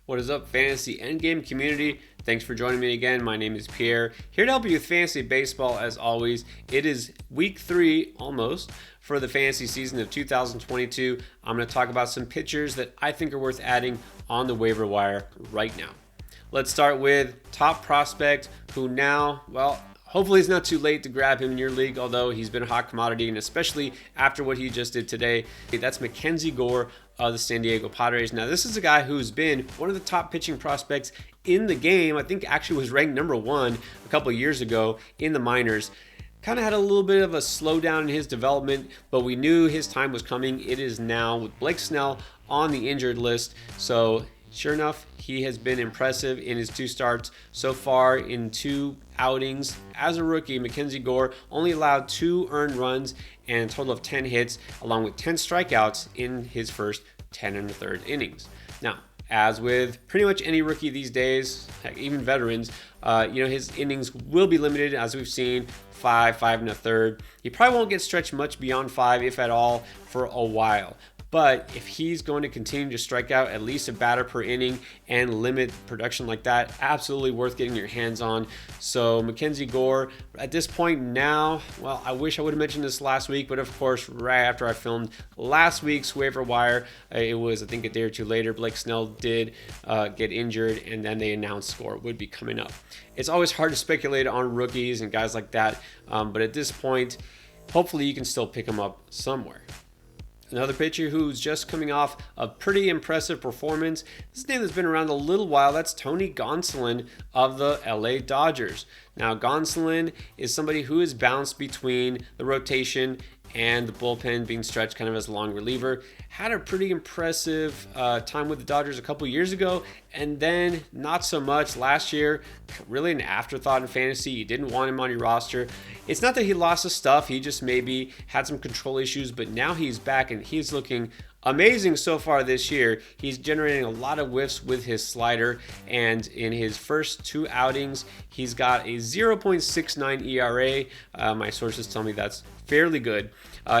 What is up, fantasy endgame community? Thanks for joining me again. My name is Pierre, here to help you with fantasy baseball as always. It is week 3 almost for the fantasy season of 2022. I'm going to talk about some pitchers that I think are worth adding on the waiver wire right now. Let's start with top prospect who now, well, hopefully it's not too late to grab him in your league, although he's been a hot commodity, and especially after what he just did today. That's Mackenzie Gore of the San Diego Padres. Now, this is a guy who's been one of the top pitching prospects in the game. I think actually was ranked number 1 a couple of years ago in the minors. Kind of had a little bit of a slowdown in his development, but we knew his time was coming. It is now with Blake Snell on the injured list. So sure enough, he has been impressive in his 2 starts so far in 2 outings. As a rookie, Mackenzie Gore only allowed 2 earned runs and a total of 10 hits, along with 10 strikeouts in his first 10 1/3 innings. Now, as with pretty much any rookie these days, even veterans, his innings will be limited, as we've seen, 5 1/3. He probably won't get stretched much beyond 5, if at all, for a while. But if he's going to continue to strike out at least a batter per inning and limit production like that, absolutely worth getting your hands on. So Mackenzie Gore, at this point now, well, I wish I would have mentioned this last week, but of course, right after I filmed last week's waiver wire, it was, I think, a day or 2 later, Blake Snell did get injured, and then they announced Gore would be coming up. It's always hard to speculate on rookies and guys like that, but at this point, hopefully you can still pick them up somewhere. Another pitcher who's just coming off a pretty impressive performance. This name has been around a little while. That's Tony Gonsolin of the LA Dodgers. Now, Gonsolin is somebody who is bounced between the rotation and the bullpen, being stretched kind of as a long reliever. Had a pretty impressive time with the Dodgers a couple years ago, and then not so much last year. Really an afterthought in fantasy. You didn't want him on your roster. It's not that he lost his stuff. He just maybe had some control issues, but now he's back and he's looking amazing so far this year. He's generating a lot of whiffs with his slider, and in his first 2 outings, he's got a 0.69 ERA. My sources tell me that's fairly good.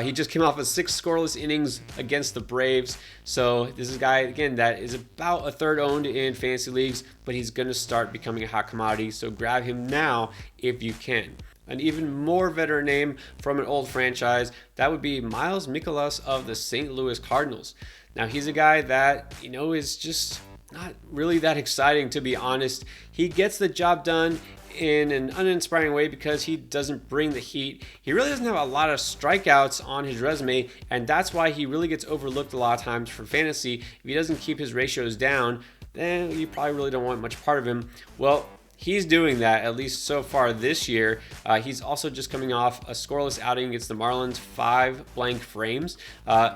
He just came off of 6 scoreless innings against the Braves. So this is a guy, again, that is about a third owned in fantasy leagues, but he's going to start becoming a hot commodity. So grab him now if you can. An even more veteran name from an old franchise, that would be Mikolas of the St. Louis Cardinals. Now, he's a guy that, is just not really that exciting, to be honest. He gets the job done in an uninspiring way because he doesn't bring the heat. He really doesn't have a lot of strikeouts on his resume, and that's why he really gets overlooked a lot of times for fantasy. If he doesn't keep his ratios down, then you probably really don't want much part of him. Well, he's doing that, at least so far this year. He's also just coming off a scoreless outing against the Marlins, 5 blank frames.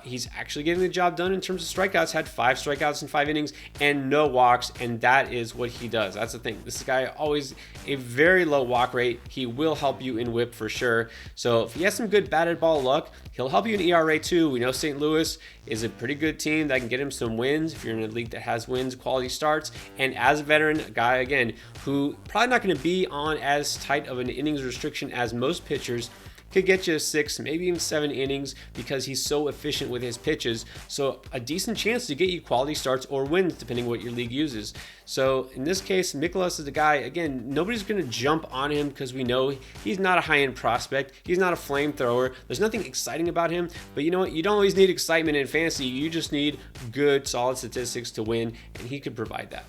He's actually getting the job done in terms of strikeouts, had 5 strikeouts in 5 innings and no walks, and that is what he does. That's the thing. This guy always a very low walk rate. He will help you in whip for sure. So if he has some good batted ball luck, he'll help you in ERA too. We know St. Louis is a pretty good team that can get him some wins if you're in a league that has wins, quality starts. And as a veteran, a guy, again, who probably not going to be on as tight of an innings restriction as most pitchers, could get you 6, maybe even 7 innings because he's so efficient with his pitches. So a decent chance to get you quality starts or wins depending what your league uses. So in this case, Mikolas is a guy, again, nobody's going to jump on him because we know he's not a high-end prospect. He's not a flamethrower. There's nothing exciting about him. But you know what? You don't always need excitement in fantasy. You just need good, solid statistics to win, and he could provide that.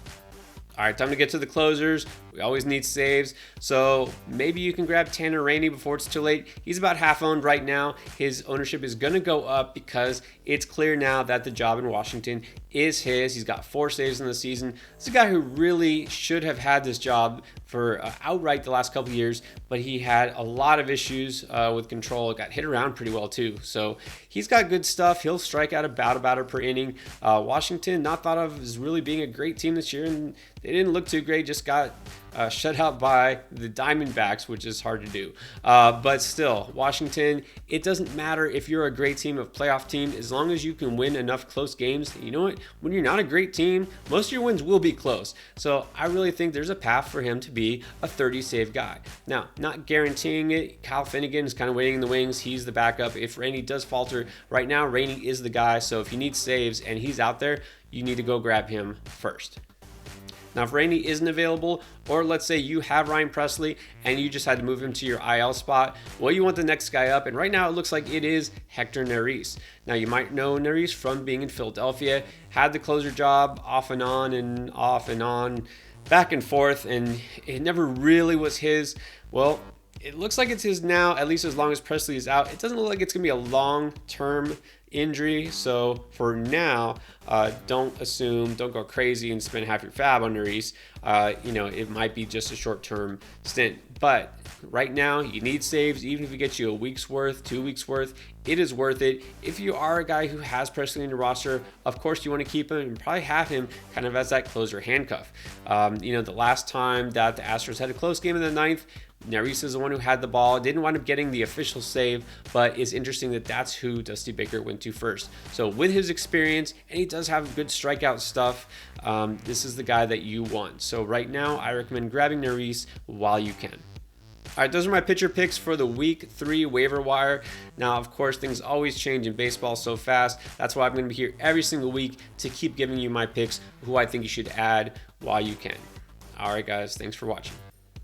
All right, time to get to the closers. We always need saves, so maybe you can grab Rainey before it's too late. He's about half owned right now. His ownership is going to go up because it's clear now that the job in Washington is his. He's got 4 saves in the season. This is a guy who really should have had this job for outright the last couple years, but he had a lot of issues with control. It got hit around pretty well too, so he's got good stuff. He'll strike out about a batter per inning. Washington, not thought of as really being a great team this year, and they didn't look too great. Just got shut out by the Diamondbacks, which is hard to do. But still, Washington, it doesn't matter if you're a great team, a playoff team, as long as you can win enough close games. You know what? When you're not a great team, most of your wins will be close. So I really think there's a path for him to be a 30 save guy. Now, not guaranteeing it. Kyle Finnegan is kind of waiting in the wings. He's the backup. If Rainey does falter, right now, Rainey is the guy. So if you need saves and he's out there, you need to go grab him first. Now, if Rainey isn't available, or let's say you have Ryan Presley and you just had to move him to your IL spot, well, you want the next guy up, and right now it looks like it is Hector Neris. Now, you might know Neris from being in Philadelphia, had the closer job off and on, back and forth, and it never really was his. Well, it looks like it's his now, at least as long as Presley is out. It doesn't look like it's going to be a long-term injury. So for now, don't go crazy and spend half your fab on Neris. It might be just a short-term stint. But right now, you need saves. Even if it gets you a week's worth, 2 weeks worth, it is worth it. If you are a guy who has Presley in your roster, of course you want to keep him and probably have him kind of as that closer handcuff. The last time that the Astros had a close game in the ninth, Neris is the one who had the ball, didn't wind up getting the official save, but it's interesting that that's who Dusty Baker went to first. So with his experience, and he does have good strikeout stuff, this is the guy that you want. So right now, I recommend grabbing Neris while you can. All right, those are my pitcher picks for the week 3 waiver wire. Now, of course, things always change in baseball so fast. That's why I'm going to be here every single week to keep giving you my picks, who I think you should add while you can. All right, guys, thanks for watching.